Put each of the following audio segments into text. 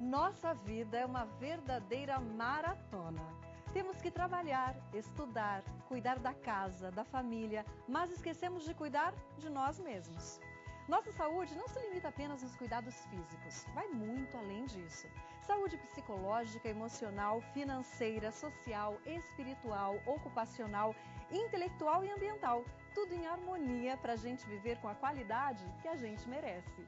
Nossa vida é uma verdadeira maratona. Temos que trabalhar, estudar, cuidar da casa, da família, mas esquecemos de cuidar de nós mesmos. Nossa saúde não se limita apenas nos cuidados físicos, vai muito além disso. Saúde psicológica, emocional, financeira, social, espiritual, ocupacional, intelectual e ambiental. Tudo em harmonia para a gente viver com a qualidade que a gente merece.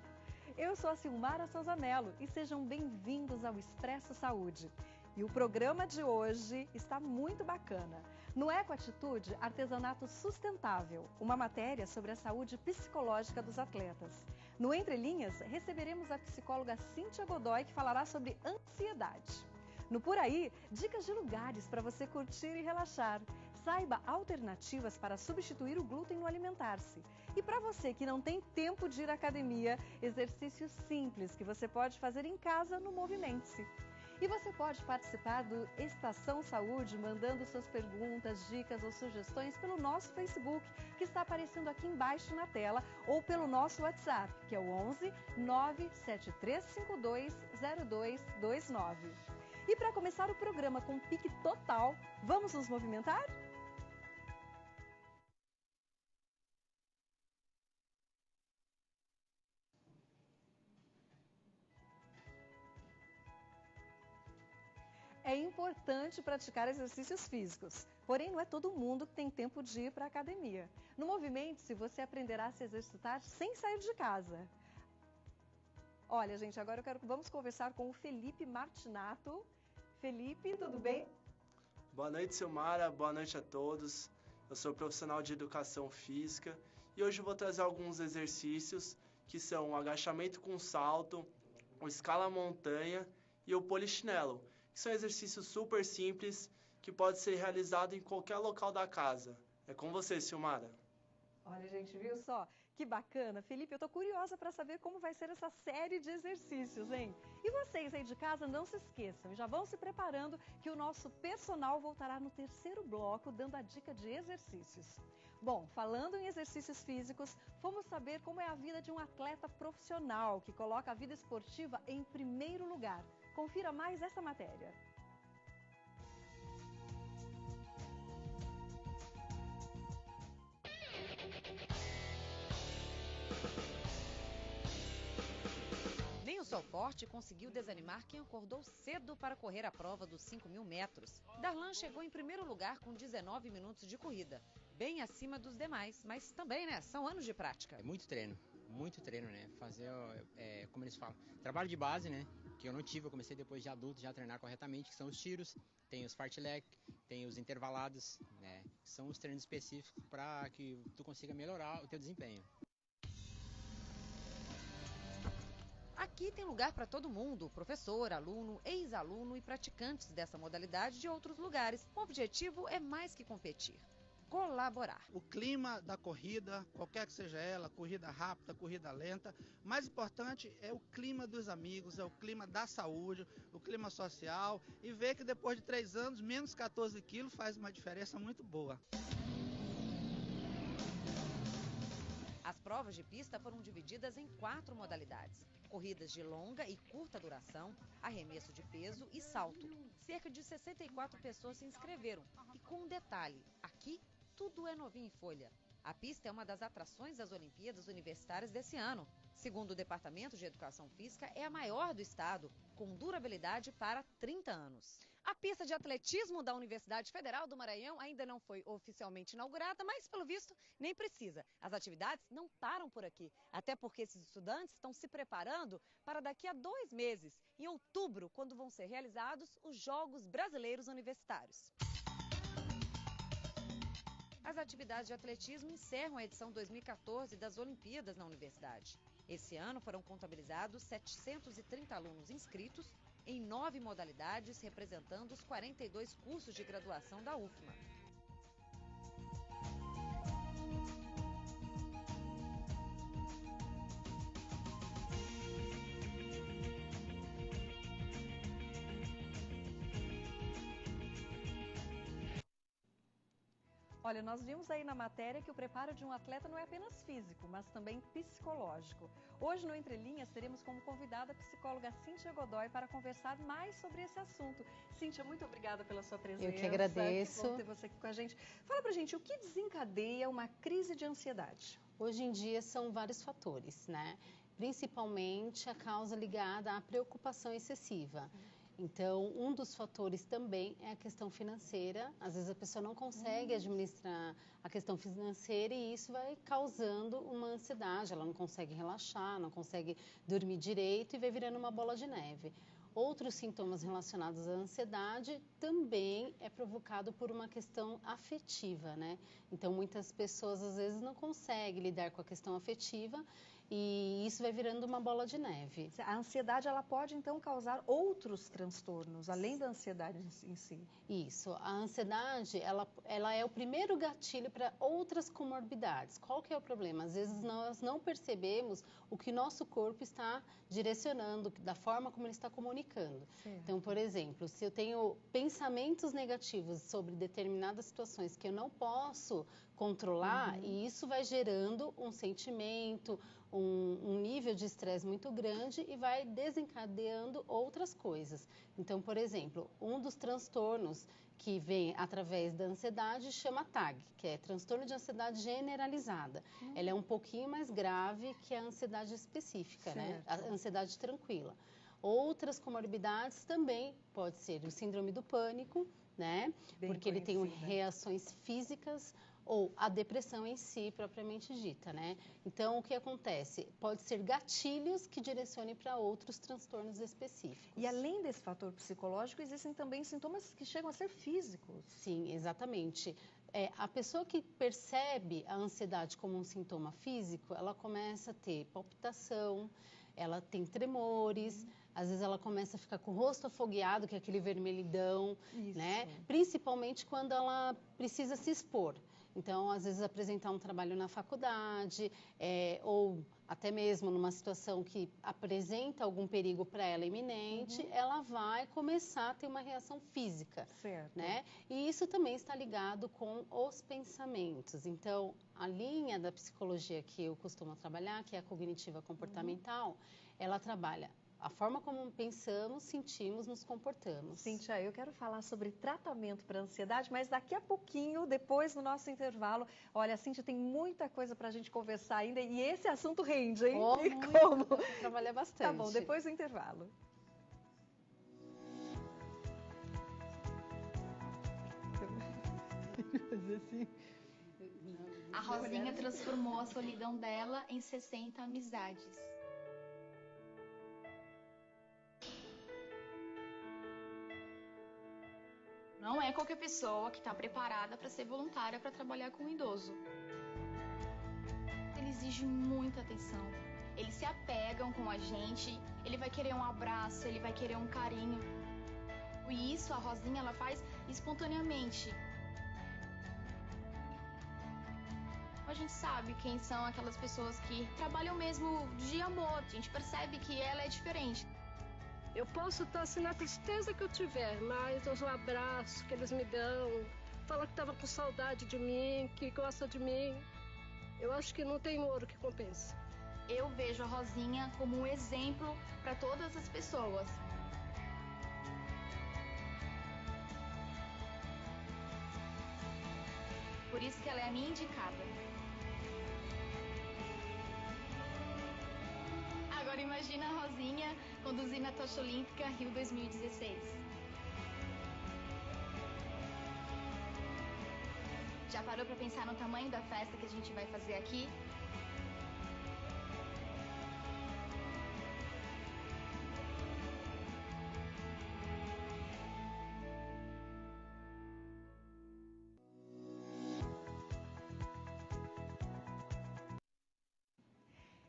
Eu sou a Silmara Souza Mello e sejam bem-vindos ao Expresso Saúde. E o programa de hoje está muito bacana. No Ecoatitude, Artesanato Sustentável, uma matéria sobre a saúde psicológica dos atletas. No Entre Linhas, receberemos a psicóloga Cíntia Godoy, que falará sobre ansiedade. No Por Aí, dicas de lugares para você curtir e relaxar. Saiba alternativas para substituir o glúten no alimentar-se. E para você que não tem tempo de ir à academia, exercícios simples que você pode fazer em casa no Movimente-se. E você pode participar do Estação Saúde mandando suas perguntas, dicas ou sugestões pelo nosso Facebook, que está aparecendo aqui embaixo na tela, ou pelo nosso WhatsApp, que é o 11 97352 0229. E para começar o programa com pique total, vamos nos movimentar? É importante praticar exercícios físicos, porém não é todo mundo que tem tempo de ir para a academia. No Movimente-se, você aprenderá a se exercitar sem sair de casa. Olha, gente, agora vamos conversar com o Felipe Martinato. Felipe, tudo bem? Boa noite, Silmara. Boa noite a todos. Eu sou profissional de educação física e hoje eu vou trazer alguns exercícios que são o agachamento com salto, o escala montanha e o polichinelo, que são exercícios super simples que pode ser realizado em qualquer local da casa. É com você, Silmara. Olha, gente, viu só? Que bacana. Felipe, eu tô curiosa para saber como vai ser essa série de exercícios, hein? E vocês aí de casa, não se esqueçam, já vão se preparando que o nosso personal voltará no terceiro bloco dando a dica de exercícios. Bom, falando em exercícios físicos, vamos saber como é a vida de um atleta profissional que coloca a vida esportiva em primeiro lugar. Confira mais essa matéria. Nem o sol forte conseguiu desanimar quem acordou cedo para correr a prova dos 5.000 metros. Darlan chegou em primeiro lugar com 19 minutos de corrida, bem acima dos demais, mas também, né, são anos de prática. É muito treino, né, fazer, como eles falam, trabalho de base, né, que eu não tive, eu comecei depois de adulto já a treinar corretamente, que são os tiros, tem os fartlek, tem os intervalados, né, que são os treinos específicos para que tu consiga melhorar o teu desempenho. Aqui tem lugar para todo mundo, professor, aluno, ex-aluno e praticantes dessa modalidade de outros lugares. O objetivo é mais que competir, colaborar. O clima da corrida, qualquer que seja ela, corrida rápida, corrida lenta, o mais importante é o clima dos amigos, é o clima da saúde, o clima social e ver que depois de 3 anos, menos 14 quilos faz uma diferença muito boa. As provas de pista foram divididas em 4 modalidades. Corridas de longa e curta duração, arremesso de peso e salto. Cerca de 64 pessoas se inscreveram. E com um detalhe, aqui tudo é novinho em folha. A pista é uma das atrações das Olimpíadas Universitárias desse ano. Segundo o Departamento de Educação Física, é a maior do estado, com durabilidade para 30 anos. A pista de atletismo da Universidade Federal do Maranhão ainda não foi oficialmente inaugurada, mas, pelo visto, nem precisa. As atividades não param por aqui, até porque esses estudantes estão se preparando para daqui a 2 meses, em outubro, quando vão ser realizados os Jogos Brasileiros Universitários. As atividades de atletismo encerram a edição 2014 das Olimpíadas na universidade. Esse ano foram contabilizados 730 alunos inscritos em 9 modalidades, representando os 42 cursos de graduação da UFMA. Olha, nós vimos aí na matéria que o preparo de um atleta não é apenas físico, mas também psicológico. Hoje, no Entre Linhas, teremos como convidada a psicóloga Cíntia Godoy para conversar mais sobre esse assunto. Cíntia, muito obrigada pela sua presença. Eu que agradeço. Que bom ter você aqui com a gente. Fala pra gente, o que desencadeia uma crise de ansiedade? Hoje em dia são vários fatores, né? Principalmente a causa ligada à preocupação excessiva. Então, um dos fatores também é a questão financeira. Às vezes a pessoa não consegue administrar a questão financeira e isso vai causando uma ansiedade. Ela não consegue relaxar, não consegue dormir direito e vai virando uma bola de neve. Outros sintomas relacionados à ansiedade também é provocado por uma questão afetiva, né? Então, muitas pessoas às vezes não conseguem lidar com a questão afetiva e isso vai virando uma bola de neve. A ansiedade, ela pode, então, causar outros transtornos, além da ansiedade em si. Isso. A ansiedade, ela é o primeiro gatilho para outras comorbidades. Qual que é o problema? Às vezes nós não percebemos o que nosso corpo está direcionando, da forma como ele está comunicando. Certo. Então, por exemplo, se eu tenho pensamentos negativos sobre determinadas situações que eu não posso controlar, e isso vai gerando um sentimento, um nível de estresse muito grande e vai desencadeando outras coisas. Então, por exemplo, um dos transtornos que vem através da ansiedade chama TAG, que é transtorno de ansiedade generalizada. Ela é um pouquinho mais grave que a ansiedade específica, né? A ansiedade tranquila. Outras comorbidades também pode ser o síndrome do pânico, né? Bem porque ele tem conhecida. reações físicas ou a depressão em si, propriamente dita, né? Então, o que acontece? Pode ser gatilhos que direcionem para outros transtornos específicos. E além desse fator psicológico, existem também sintomas que chegam a ser físicos. Sim, exatamente. A pessoa que percebe a ansiedade como um sintoma físico, ela começa a ter palpitação, ela tem tremores, às vezes ela começa a ficar com o rosto afogueado, que é aquele vermelhidão, né? Principalmente quando ela precisa se expor. Então, às vezes, apresentar um trabalho na faculdade, ou até mesmo numa situação que apresenta algum perigo para ela iminente, ela vai começar a ter uma reação física. Certo. Né? E isso também está ligado com os pensamentos. Então, a linha da psicologia que eu costumo trabalhar, que é a cognitiva comportamental, ela trabalha a forma como pensamos, sentimos, nos comportamos. Cíntia, eu quero falar sobre tratamento para ansiedade, mas daqui a pouquinho, depois do nosso intervalo. Olha, a Cíntia tem muita coisa para a gente conversar ainda e esse assunto rende, hein? Como? Trabalha bastante. Tá bom, depois do intervalo. A Rosinha transformou a solidão dela em 60 amizades. Não é qualquer pessoa que está preparada para ser voluntária para trabalhar com um idoso. Ele exige muita atenção. Eles se apegam com a gente, ele vai querer um abraço, ele vai querer um carinho. E isso a Rosinha ela faz espontaneamente. A gente sabe quem são aquelas pessoas que trabalham mesmo de amor. A gente percebe que ela é diferente. Eu posso estar assim na tristeza que eu tiver, mas o abraço que eles me dão, fala que estava com saudade de mim, que gosta de mim, eu acho que não tem ouro que compense. Eu vejo a Rosinha como um exemplo para todas as pessoas. Por isso que ela é a minha indicada. Agora imagina a Rosinha conduzindo a Tocha Olímpica Rio 2016. Já parou para pensar no tamanho da festa que a gente vai fazer aqui?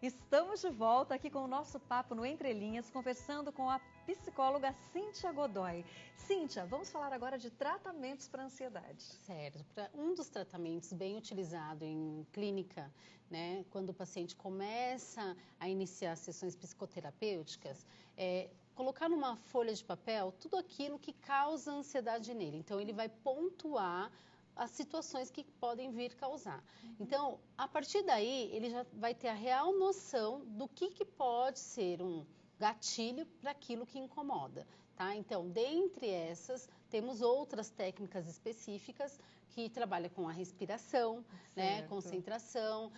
Estamos de volta aqui com o nosso papo no Entre Linhas, conversando com a psicóloga Cíntia Godoy. Cíntia, vamos falar agora de tratamentos para ansiedade. Certo. Um dos tratamentos bem utilizado em clínica, né, quando o paciente começa a iniciar sessões psicoterapêuticas, é colocar numa folha de papel tudo aquilo que causa ansiedade nele. Então, ele vai pontuar as situações que podem vir causar. Então, a partir daí, ele já vai ter a real noção do que pode ser um gatilho para aquilo que incomoda. Tá? Então, dentre essas, temos outras técnicas específicas que trabalham com a respiração, né, concentração,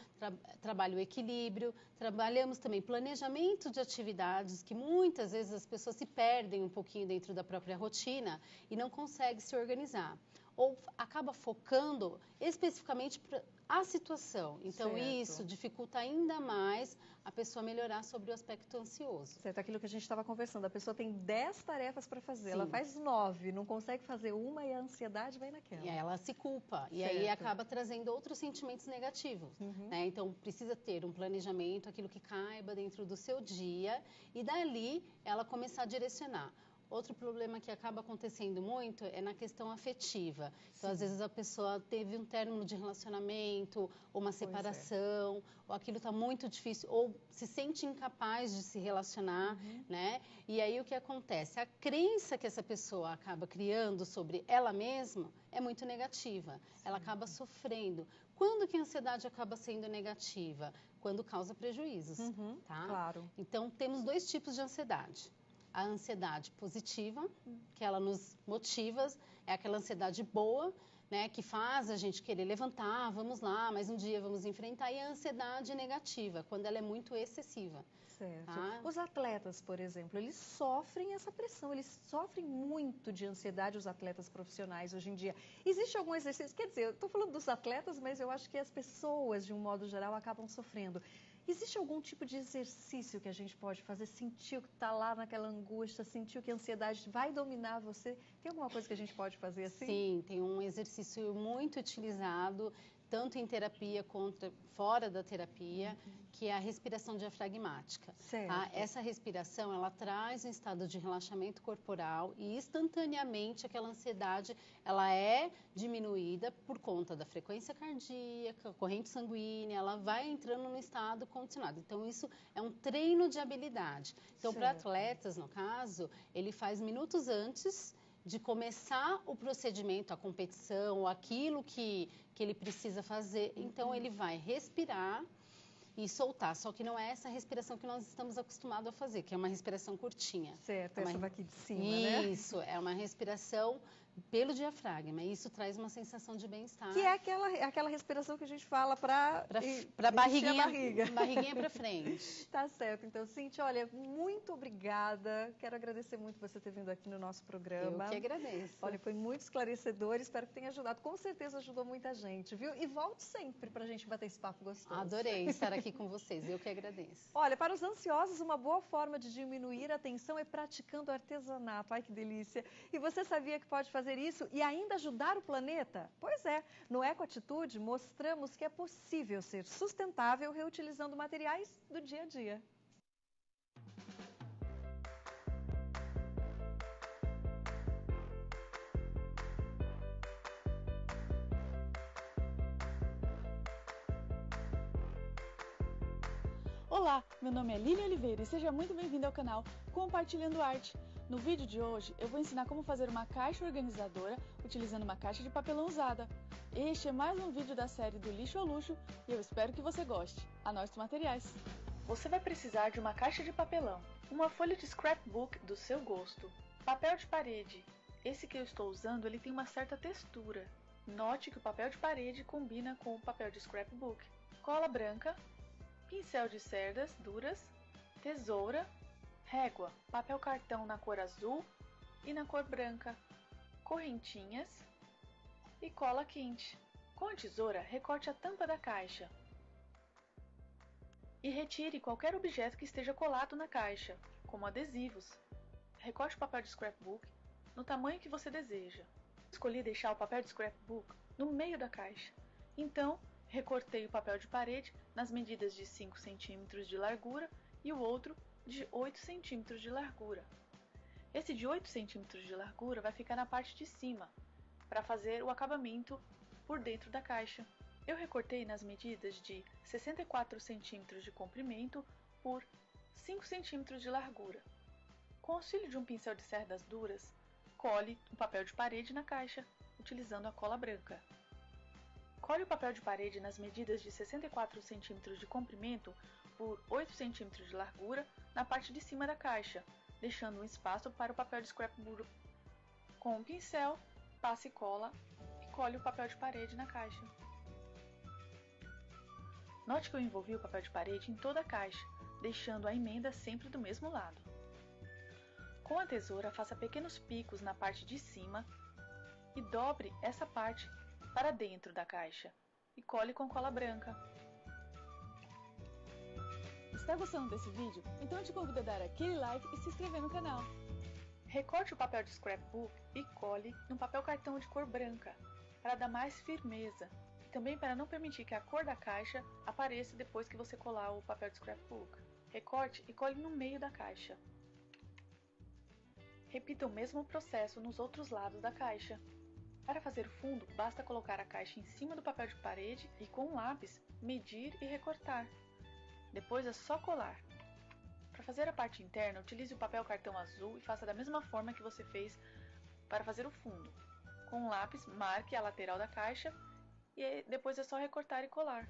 trabalho o equilíbrio, trabalhamos também planejamento de atividades, que muitas vezes as pessoas se perdem um pouquinho dentro da própria rotina e não conseguem se organizar. Ou acaba focando especificamente para a situação. Então, isso dificulta ainda mais a pessoa melhorar sobre o aspecto ansioso. Certo, aquilo que a gente estava conversando, a pessoa tem 10 tarefas para fazer, Sim. ela faz 9, não consegue fazer uma e a ansiedade vai naquela. E aí ela se culpa, e aí acaba trazendo outros sentimentos negativos. Né? Então, precisa ter um planejamento, aquilo que caiba dentro do seu dia, e dali ela começar a direcionar. Outro problema que acaba acontecendo muito é na questão afetiva. Então, às vezes, a pessoa teve um término de relacionamento, ou uma separação, ou aquilo está muito difícil, ou se sente incapaz de se relacionar, né? E aí, o que acontece? A crença que essa pessoa acaba criando sobre ela mesma é muito negativa. Ela acaba sofrendo. Quando que a ansiedade acaba sendo negativa? Quando causa prejuízos, tá? Claro. Então, temos 2 tipos de ansiedade. A ansiedade positiva, que ela nos motiva, é aquela ansiedade boa, né, que faz a gente querer levantar, vamos lá, mais um dia vamos enfrentar, e a ansiedade negativa, quando ela é muito excessiva. Certo. Tá? Os atletas, por exemplo, eles sofrem essa pressão, eles sofrem muito de ansiedade, os atletas profissionais hoje em dia. Existe algum exercício? Quer dizer, eu estou falando dos atletas, mas eu acho que as pessoas, de um modo geral, acabam sofrendo. Existe algum tipo de exercício que a gente pode fazer? Sentiu que está lá naquela angústia, sentiu que a ansiedade vai dominar você? Tem alguma coisa que a gente pode fazer assim? Sim, tem um exercício muito utilizado, tanto em terapia quanto fora da terapia, que é a respiração diafragmática. Certo. Tá? Essa respiração, ela traz um estado de relaxamento corporal e instantaneamente aquela ansiedade, ela é diminuída por conta da frequência cardíaca, corrente sanguínea, ela vai entrando no estado condicionado. Então, isso é um treino de habilidade. Então, para atletas, no caso, ele faz minutos antes de começar o procedimento, a competição, aquilo que ele precisa fazer. Então, ele vai respirar e soltar. Só que não é essa respiração que nós estamos acostumados a fazer, que é uma respiração curtinha. Certo, é essa daqui de cima, né? Isso, é uma respiração pelo diafragma. Isso traz uma sensação de bem-estar. Que é aquela respiração que a gente fala para barriguinha, barriga. Barriguinha para frente. Tá certo. Então, Cíntia, olha, muito obrigada. Quero agradecer muito você ter vindo aqui no nosso programa. Eu que agradeço. Olha, foi muito esclarecedor. Espero que tenha ajudado. Com certeza ajudou muita gente, viu? E volte sempre para a gente bater esse papo gostoso. Adorei estar aqui com vocês. Eu que agradeço. Olha, para os ansiosos, uma boa forma de diminuir a tensão é praticando artesanato. Ai, que delícia. E você sabia que pode fazer isso e ainda ajudar o planeta? Pois é, no Ecoatitude mostramos que é possível ser sustentável reutilizando materiais do dia a dia. Olá, meu nome é Lili Oliveira e seja muito bem-vindo ao canal Compartilhando Arte. No vídeo de hoje eu vou ensinar como fazer uma caixa organizadora utilizando uma caixa de papelão usada. Este é mais um vídeo da série Do Lixo ao Luxo e eu espero que você goste. Anote os materiais. Você vai precisar de uma caixa de papelão, uma folha de scrapbook do seu gosto, papel de parede. Esse que eu estou usando ele tem uma certa textura. Note que o papel de parede combina com o papel de scrapbook. Cola branca, pincel de cerdas duras, tesoura, régua, papel cartão na cor azul e na cor branca, correntinhas e cola quente. Com a tesoura, recorte a tampa da caixa e retire qualquer objeto que esteja colado na caixa, como adesivos. Recorte o papel de scrapbook no tamanho que você deseja. Escolhi deixar o papel de scrapbook no meio da caixa, então recortei o papel de parede nas medidas de 5 cm de largura e o outro de 8 cm de largura. Esse de 8 cm de largura vai ficar na parte de cima, para fazer o acabamento por dentro da caixa. Eu recortei nas medidas de 64 cm de comprimento por 5 cm de largura. Com o auxílio de um pincel de cerdas duras, cole o papel de parede na caixa, utilizando a cola branca. Cole o papel de parede nas medidas de 64 cm de comprimento por 8 cm de largura na parte de cima da caixa, deixando um espaço para o papel de scrapbook. Com um pincel, passe cola e cole o papel de parede na caixa. Note que eu envolvi o papel de parede em toda a caixa, deixando a emenda sempre do mesmo lado. Com a tesoura, faça pequenos picos na parte de cima e dobre essa parte para dentro da caixa e cole com cola branca. Está gostando desse vídeo? Então eu te convido a dar aquele like e se inscrever no canal. Recorte o papel de scrapbook e cole no papel cartão de cor branca, para dar mais firmeza e também para não permitir que a cor da caixa apareça depois que você colar o papel de scrapbook. Recorte e cole no meio da caixa. Repita o mesmo processo nos outros lados da caixa. Para fazer o fundo, basta colocar a caixa em cima do papel de parede e com um lápis medir e recortar. Depois é só colar. Para fazer a parte interna, utilize o papel cartão azul e faça da mesma forma que você fez para fazer o fundo. Com um lápis, marque a lateral da caixa e depois é só recortar e colar.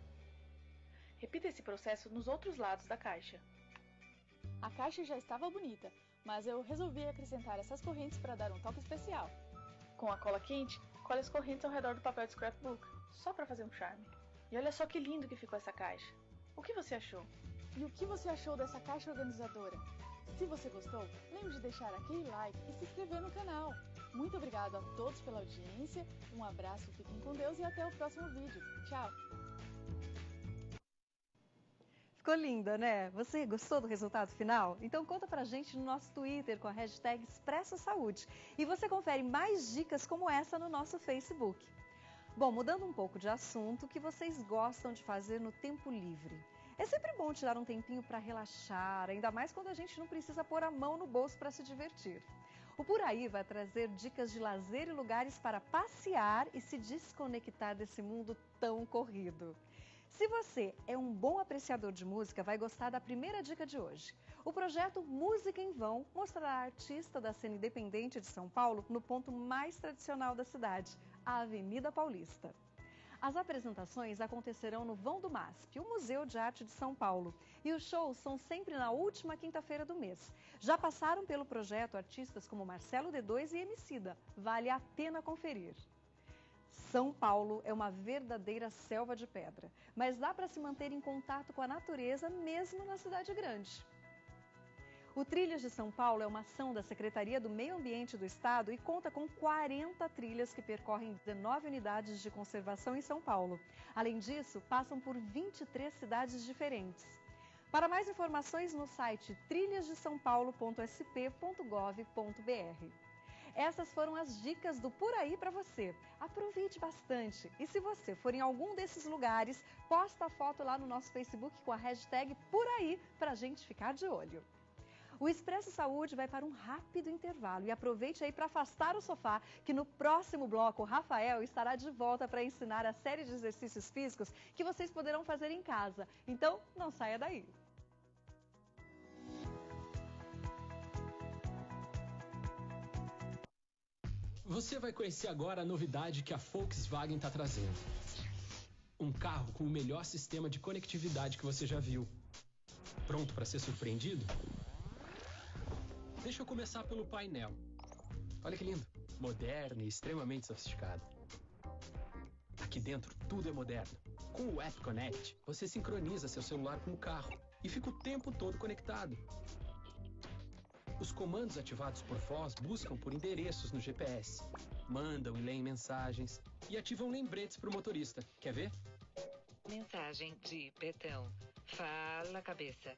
Repita esse processo nos outros lados da caixa. A caixa já estava bonita, mas eu resolvi acrescentar essas correntes para dar um toque especial. Com a cola quente, cole as correntes ao redor do papel de scrapbook, só para fazer um charme. E olha só que lindo que ficou essa caixa. O que você achou? E o que você achou dessa caixa organizadora? Se você gostou, lembre de deixar aquele like e se inscrever no canal. Muito obrigado a todos pela audiência, um abraço, fiquem com Deus e até o próximo vídeo. Tchau! Ficou linda, né? Você gostou do resultado final? Então conta pra gente no nosso Twitter com a hashtag Expresso Saúde. E você confere mais dicas como essa no nosso Facebook. Bom, mudando um pouco de assunto, o que vocês gostam de fazer no tempo livre? É sempre bom tirar um tempinho para relaxar, ainda mais quando a gente não precisa pôr a mão no bolso para se divertir. O Por Aí vai trazer dicas de lazer e lugares para passear e se desconectar desse mundo tão corrido. Se você é um bom apreciador de música, vai gostar da primeira dica de hoje. O projeto Música em Vão mostrará a artista da cena independente de São Paulo no ponto mais tradicional da cidade, a Avenida Paulista. As apresentações acontecerão no Vão do MASP, o Museu de Arte de São Paulo, e os shows são sempre na última quinta-feira do mês. Já passaram pelo projeto artistas como Marcelo D2 e Emicida. Vale a pena conferir. São Paulo é uma verdadeira selva de pedra, mas dá para se manter em contato com a natureza mesmo na cidade grande. O Trilhas de São Paulo é uma ação da Secretaria do Meio Ambiente do Estado e conta com 40 trilhas que percorrem 19 unidades de conservação em São Paulo. Além disso, passam por 23 cidades diferentes. Para mais informações no site trilhasdesaopaulo.sp.gov.br. Essas foram as dicas do Por Aí para você. Aproveite bastante. E se você for em algum desses lugares, posta a foto lá no nosso Facebook com a hashtag Por Aí para a gente ficar de olho. O Expresso Saúde vai para um rápido intervalo e aproveite aí para afastar o sofá, que no próximo bloco o Rafael estará de volta para ensinar a série de exercícios físicos que vocês poderão fazer em casa. Então, não saia daí. Você vai conhecer agora a novidade que a Volkswagen está trazendo. Um carro com o melhor sistema de conectividade que você já viu. Pronto para ser surpreendido? Deixa eu começar pelo painel. Olha que lindo. Moderno e extremamente sofisticado. Aqui dentro tudo é moderno. Com o App Connect, você sincroniza seu celular com o carro e fica o tempo todo conectado. Os comandos ativados por voz buscam por endereços no GPS, mandam e leem mensagens e ativam lembretes para o motorista. Quer ver? Mensagem de Betão. Fala, cabeça.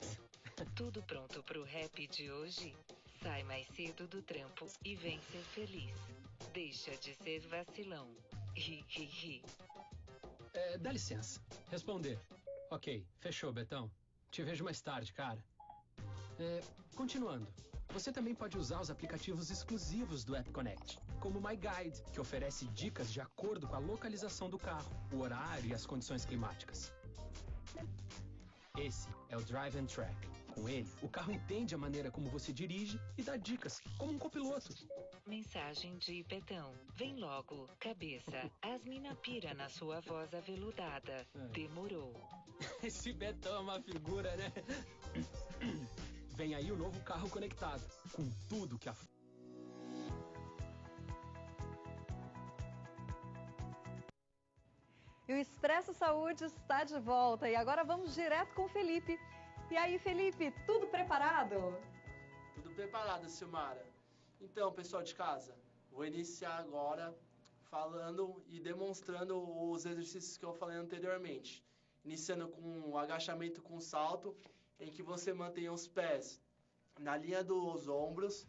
Tudo pronto pro rap de hoje? Sai mais cedo do trampo e vem ser feliz. Deixa de ser vacilão. Ri, ri, ri. Dá licença. Responder. Ok, fechou, Betão. Te vejo mais tarde, cara. Continuando. Você também pode usar os aplicativos exclusivos do App Connect, como o My Guide, que oferece dicas de acordo com a localização do carro, o horário e as condições climáticas. Esse é o Drive and Track, Com ele, o carro entende a maneira como você dirige e dá dicas, como um copiloto. Mensagem de Betão. Vem logo, cabeça. As mina pira na sua voz aveludada. Demorou. Esse Betão é uma figura, né? Vem aí o novo carro conectado, com tudo que a... E o Expresso Saúde está de volta. E agora vamos direto com o Felipe. E aí, Felipe, tudo preparado? Tudo preparado, Silmara. Então, pessoal de casa, vou iniciar agora falando e demonstrando os exercícios que eu falei anteriormente. Iniciando com o agachamento com salto, em que você mantém os pés na linha dos ombros,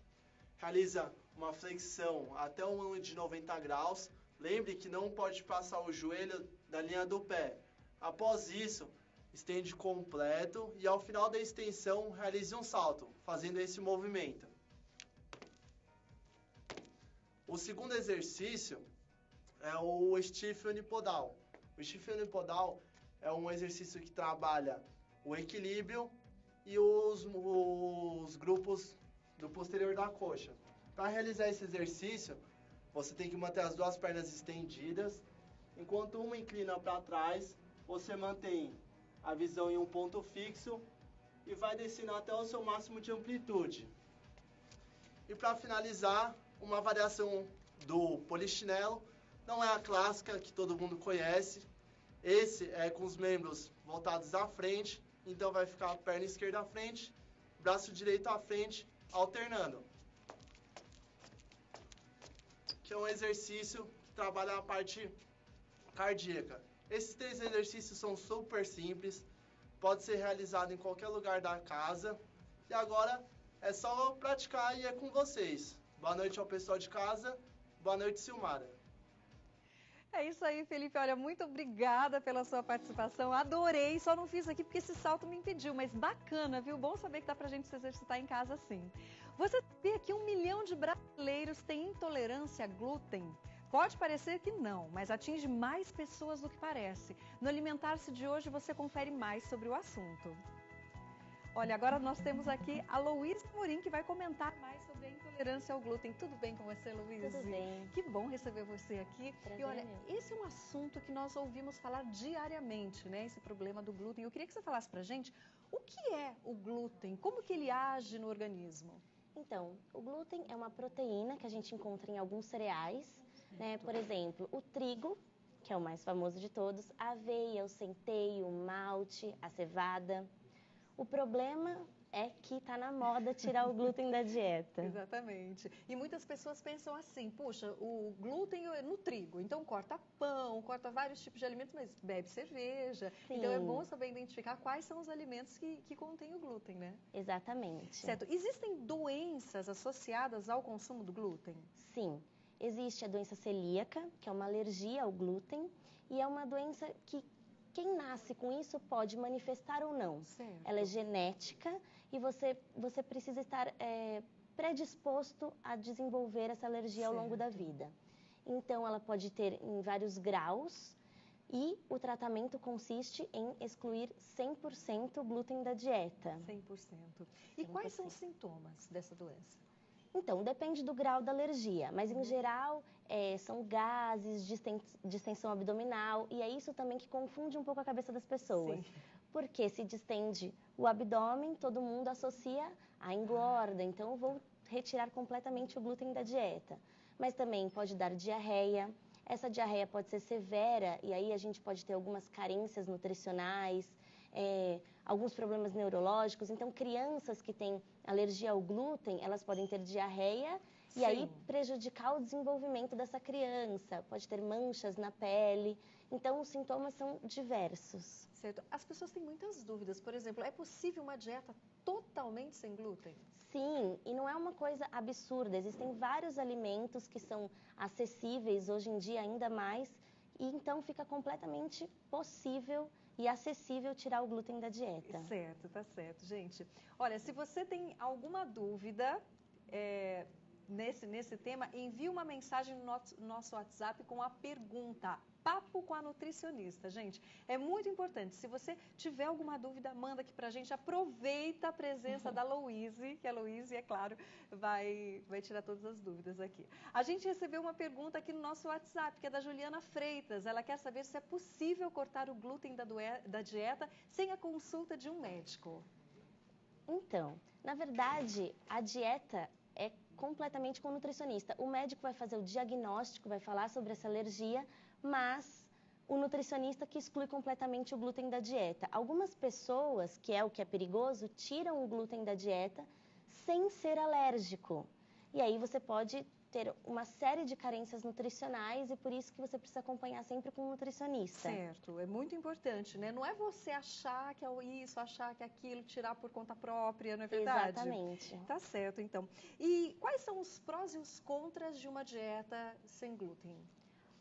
realiza uma flexão até um ângulo de 90 graus. Lembre que não pode passar o joelho da linha do pé. Após isso, estende completo e ao final da extensão, realize um salto, fazendo esse movimento. O segundo exercício é o stiff unipodal. O stiff unipodal é um exercício que trabalha o equilíbrio e os grupos do posterior da coxa. Para realizar esse exercício, você tem que manter as duas pernas estendidas. Enquanto uma inclina para trás, você mantém a visão em um ponto fixo e vai descendo até o seu máximo de amplitude. E para finalizar, uma variação do polichinelo. Não é a clássica que todo mundo conhece. Esse é com os membros voltados à frente. Então vai ficar a perna esquerda à frente, braço direito à frente, alternando. Que é um exercício que trabalha a parte cardíaca. Esses 3 exercícios são super simples, pode ser realizado em qualquer lugar da casa. E agora é só praticar e é com vocês. Boa noite ao pessoal de casa, boa noite, Silmara. É isso aí, Felipe. Olha, muito obrigada pela sua participação. Adorei. Só não fiz aqui porque esse salto me impediu, mas bacana, viu? Bom saber que dá pra gente se exercitar em casa sim. Você sabia que 1 milhão de brasileiros têm intolerância a glúten? Pode parecer que não, mas atinge mais pessoas do que parece. No Alimentar-se de hoje você confere mais sobre o assunto. Olha, agora nós temos aqui a Luísa Morim, que vai comentar mais sobre a intolerância ao glúten. Tudo bem com você, Luísa? Tudo bem. Que bom receber você aqui. Prazer e olha, é meu. esse é um assunto que nós ouvimos falar diariamente, né? Esse problema do glúten. Eu queria que você falasse pra gente o que é o glúten, como que ele age no organismo? Então, o glúten é uma proteína que a gente encontra em alguns cereais, né? Por exemplo, o trigo, que é o mais famoso de todos, a aveia, o centeio, o malte, a cevada. O problema é que está na moda tirar o glúten da dieta. Exatamente. E muitas pessoas pensam assim, puxa, o glúten é no trigo, então corta pão, corta vários tipos de alimentos, mas bebe cerveja. Sim. Então é bom saber identificar quais são os alimentos que contêm o glúten, né? Exatamente. Certo. Existem doenças associadas ao consumo do glúten? Sim. Existe a doença celíaca, que é uma alergia ao glúten, e é uma doença que quem nasce com isso pode manifestar ou não. Certo. Ela é genética e você precisa estar predisposto a desenvolver essa alergia ao longo da vida. Então, ela pode ter em vários graus e o tratamento consiste em excluir 100% o glúten da dieta. 100%. E quais são os sintomas dessa doença? Então, depende do grau da alergia, mas em geral são gases, distensão abdominal, e é isso também que confunde um pouco a cabeça das pessoas. Sim. Porque se distende o abdômen, todo mundo associa a engorda, então eu vou retirar completamente o glúten da dieta. Mas também pode dar diarreia, essa diarreia pode ser severa, e aí a gente pode ter algumas carências nutricionais, alguns problemas neurológicos. Então, crianças que têm alergia ao glúten, elas podem ter diarreia e aí prejudicar o desenvolvimento dessa criança. Pode ter manchas na pele. Então, os sintomas são diversos. Certo. As pessoas têm muitas dúvidas. Por exemplo, é possível uma dieta totalmente sem glúten? Sim, e não é uma coisa absurda. Existem vários alimentos que são acessíveis hoje em dia ainda mais, e então fica completamente possível e acessível tirar o glúten da dieta. Certo, tá certo, gente. Olha, se você tem alguma dúvida, nesse tema, envie uma mensagem no nosso WhatsApp com a pergunta: Papo com a nutricionista. Gente, é muito importante. Se você tiver alguma dúvida, manda aqui pra gente. Aproveita a presença da Louise, que a Louise, é claro, vai tirar todas as dúvidas aqui. A gente recebeu uma pergunta aqui no nosso WhatsApp, que é da Juliana Freitas. Ela quer saber se é possível cortar o glúten da dieta sem a consulta de um médico. Então, na verdade, a dieta é completamente com o nutricionista. O médico vai fazer o diagnóstico, vai falar sobre essa alergia, mas o nutricionista que exclui completamente o glúten da dieta. Algumas pessoas, que é o que é perigoso, tiram o glúten da dieta sem ser alérgico. E aí você pode ter uma série de carências nutricionais e por isso que você precisa acompanhar sempre com um nutricionista. Certo, é muito importante, né? Não é você achar que é isso, achar que é aquilo, tirar por conta própria, não é verdade? Exatamente. Tá certo, então. E quais são os prós e os contras de uma dieta sem glúten?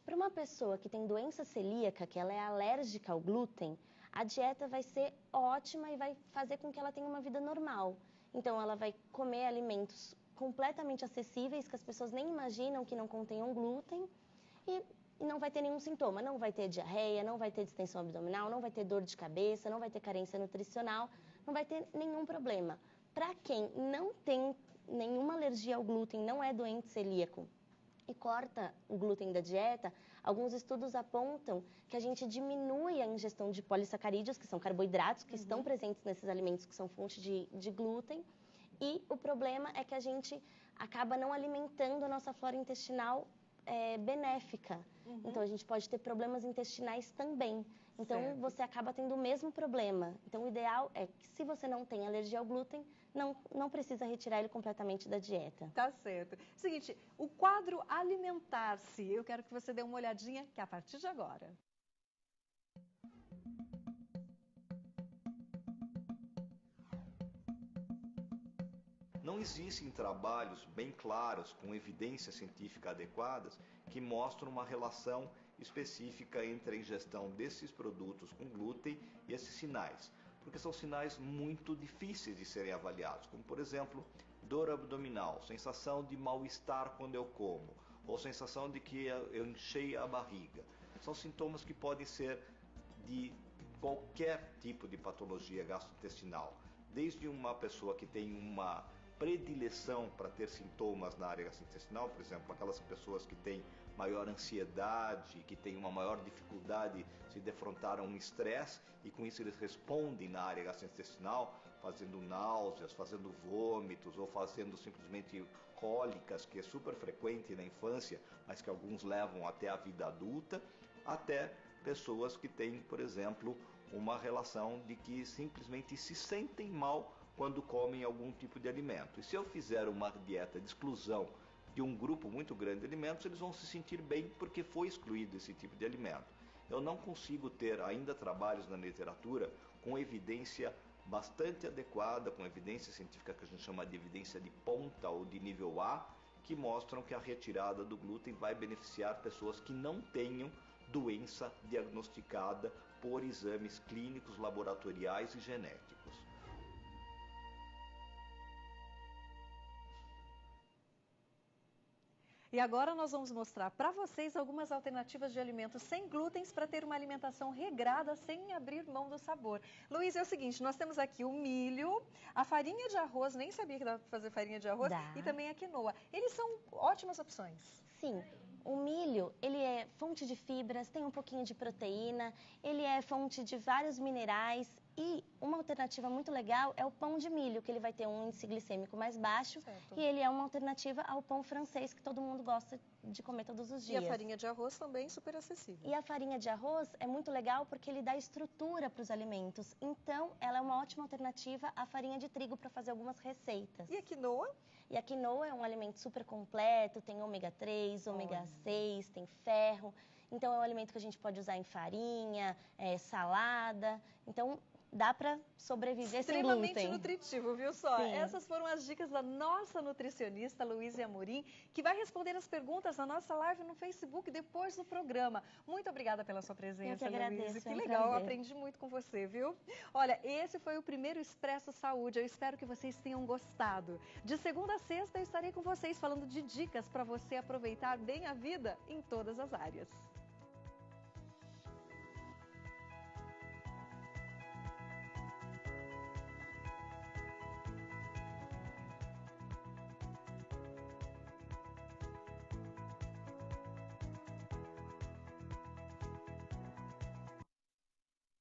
Para uma pessoa que tem doença celíaca, que ela é alérgica ao glúten, a dieta vai ser ótima e vai fazer com que ela tenha uma vida normal. Então, ela vai comer alimentos completamente acessíveis, que as pessoas nem imaginam que não contenham glúten, e não vai ter nenhum sintoma, não vai ter diarreia, não vai ter distensão abdominal, não vai ter dor de cabeça, não vai ter carência nutricional, não vai ter nenhum problema. Para quem não tem nenhuma alergia ao glúten, não é doente celíaco e corta o glúten da dieta, alguns estudos apontam que a gente diminui a ingestão de polissacarídeos, que são carboidratos que estão presentes nesses alimentos que são fonte de glúten. E o problema é que a gente acaba não alimentando a nossa flora intestinal benéfica. Então, a gente pode ter problemas intestinais também. Então, você acaba tendo o mesmo problema. Então, o ideal é que se você não tem alergia ao glúten, não precisa retirar ele completamente da dieta. Tá certo. Seguinte, o quadro alimentar-se, eu quero que você dê uma olhadinha, que é a partir de agora. Não existem trabalhos bem claros, com evidências científicas adequadas, que mostram uma relação específica entre a ingestão desses produtos com glúten e esses sinais, porque são sinais muito difíceis de serem avaliados, como por exemplo, dor abdominal, sensação de mal-estar quando eu como, ou sensação de que eu enchei a barriga. São sintomas que podem ser de qualquer tipo de patologia gastrointestinal, desde uma pessoa que tem uma predileção para ter sintomas na área gastrointestinal, por exemplo, aquelas pessoas que têm maior ansiedade, que têm uma maior dificuldade de se defrontar a um estresse e com isso eles respondem na área gastrointestinal, fazendo náuseas, fazendo vômitos ou fazendo simplesmente cólicas, que é super frequente na infância, mas que alguns levam até a vida adulta, até pessoas que têm, por exemplo, uma relação de que simplesmente se sentem mal quando comem algum tipo de alimento. E se eu fizer uma dieta de exclusão de um grupo muito grande de alimentos, eles vão se sentir bem porque foi excluído esse tipo de alimento. Eu não consigo ter ainda trabalhos na literatura com evidência bastante adequada, com evidência científica que a gente chama de evidência de ponta ou de nível A, que mostram que a retirada do glúten vai beneficiar pessoas que não tenham doença diagnosticada por exames clínicos, laboratoriais e genéticos. E agora nós vamos mostrar para vocês algumas alternativas de alimentos sem glúten para ter uma alimentação regrada sem abrir mão do sabor. Luiz, é o seguinte, nós temos aqui o milho, a farinha de arroz, nem sabia que dava para fazer farinha de arroz, e também a quinoa. Eles são ótimas opções. Sim. O milho, ele é fonte de fibras, tem um pouquinho de proteína, ele é fonte de vários minerais e uma alternativa muito legal é o pão de milho, que ele vai ter um índice glicêmico mais baixo e ele é uma alternativa ao pão francês que todo mundo gosta de comer todos os dias. E a farinha de arroz também super acessível. E a farinha de arroz é muito legal porque ele dá estrutura para os alimentos, então ela é uma ótima alternativa à farinha de trigo para fazer algumas receitas. E a quinoa? E a quinoa é um alimento super completo, tem ômega 3, ômega 6, tem ferro. Então, é um alimento que a gente pode usar em farinha, salada. Então, dá para sobreviver sem glúten. Extremamente nutritivo, viu só? Sim. Essas foram as dicas da nossa nutricionista, Luíse Amorim, que vai responder as perguntas na nossa live no Facebook depois do programa. Muito obrigada pela sua presença, Luíse. Que legal, eu aprendi muito com você, viu? Olha, esse foi o primeiro Expresso Saúde. Eu espero que vocês tenham gostado. De segunda a sexta, eu estarei com vocês falando de dicas para você aproveitar bem a vida em todas as áreas.